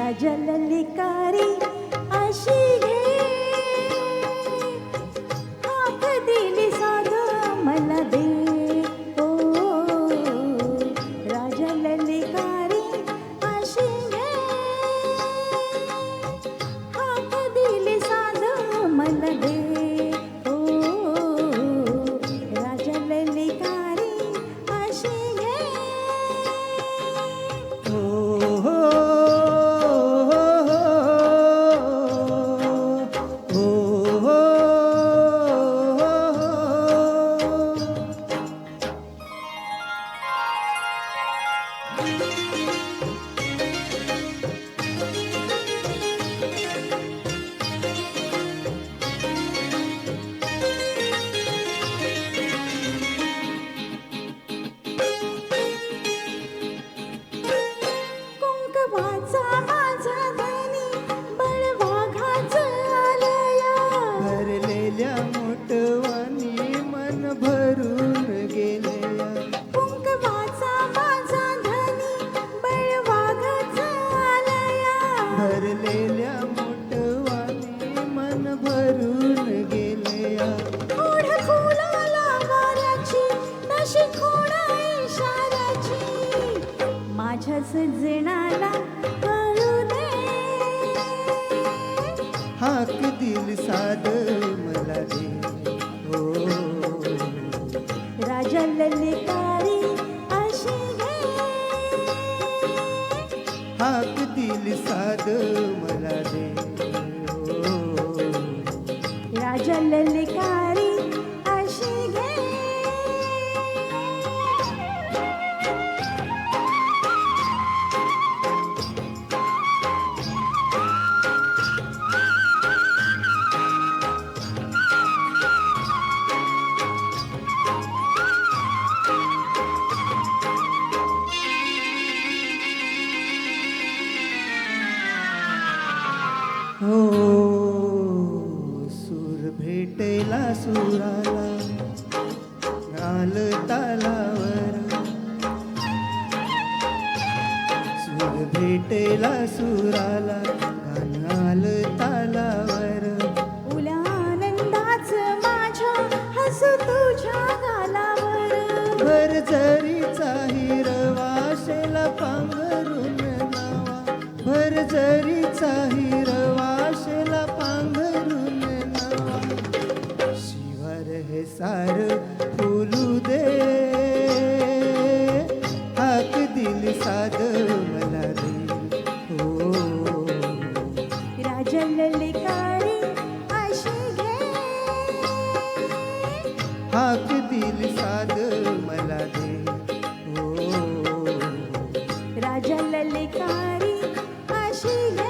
राजललिकारी अशी घे, हाक दिली साध मला दे. ओ राजललिकारी अशी घे, हाक दिली साध मला दे. ओ राजललिकारी अशी घे. हो हो हो हो कुंकवाचा माझा धनी बळवाघाचं आलया. भरलेल्या मोठवानी मन भरून गेल्या. कुंकवाचा माझा धनी बळवाघाचं आलया. भरलेल्या मोठवानी मन भरून गेल्या. ओढ फुलाला वाऱ्याची तशी खोड इशाऱ्याची, माझ्या सजनाला कळू दे. हाक दिल साध मला दे. हो राजललिकारी अशी घे, हाक दिल साध मला दे. हो राजललिकारी अशी घे. हो सूर भेटेला सुराला नाल तालावर. सूर भेटेला सुराला नाल तालावर. उल्या आनंदाच माझ्या हसू तुझ्या गालावर. भर जरीचा हिरवाशेला पांघरून नावा. भर जरीचा हिरवाशेला पांघरून नावा. शिवार हे सार फुलू दे. हाक दिल साध मला दे. हो राजललिकारी अशी घे, हाक दिल साध मला दे. हो राजललिकारी अशी घे.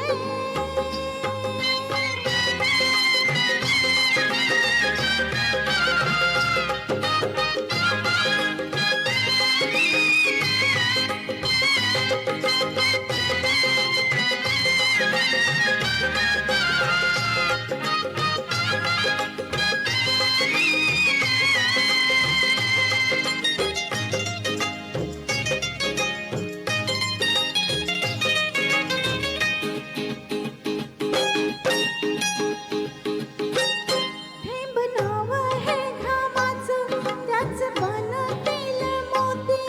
थेंब नाव हे घामाचं, त्याचं बनतील मोती.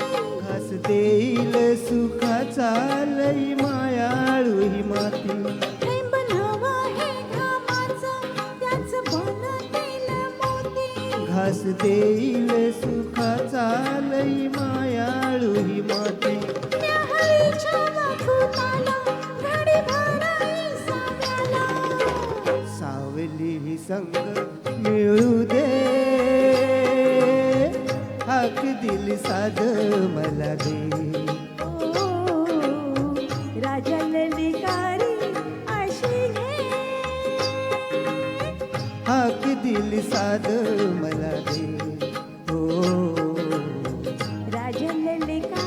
घास देईल सुखाचा लई मायाळू ही माती. थेंब नाव हे घामाचं, त्याचं बनतील मोती. घास देईल सुखाचा लई मायाळू ही माती. न्याहाळीच्या वाकुताला घडी भराई साव्याला. सावली ही संग मिळू दे. हाक दिल साध मला दे. ओ राजललिकारी अशी घे, हाक दिल साध मला दे. हो राजललिकारी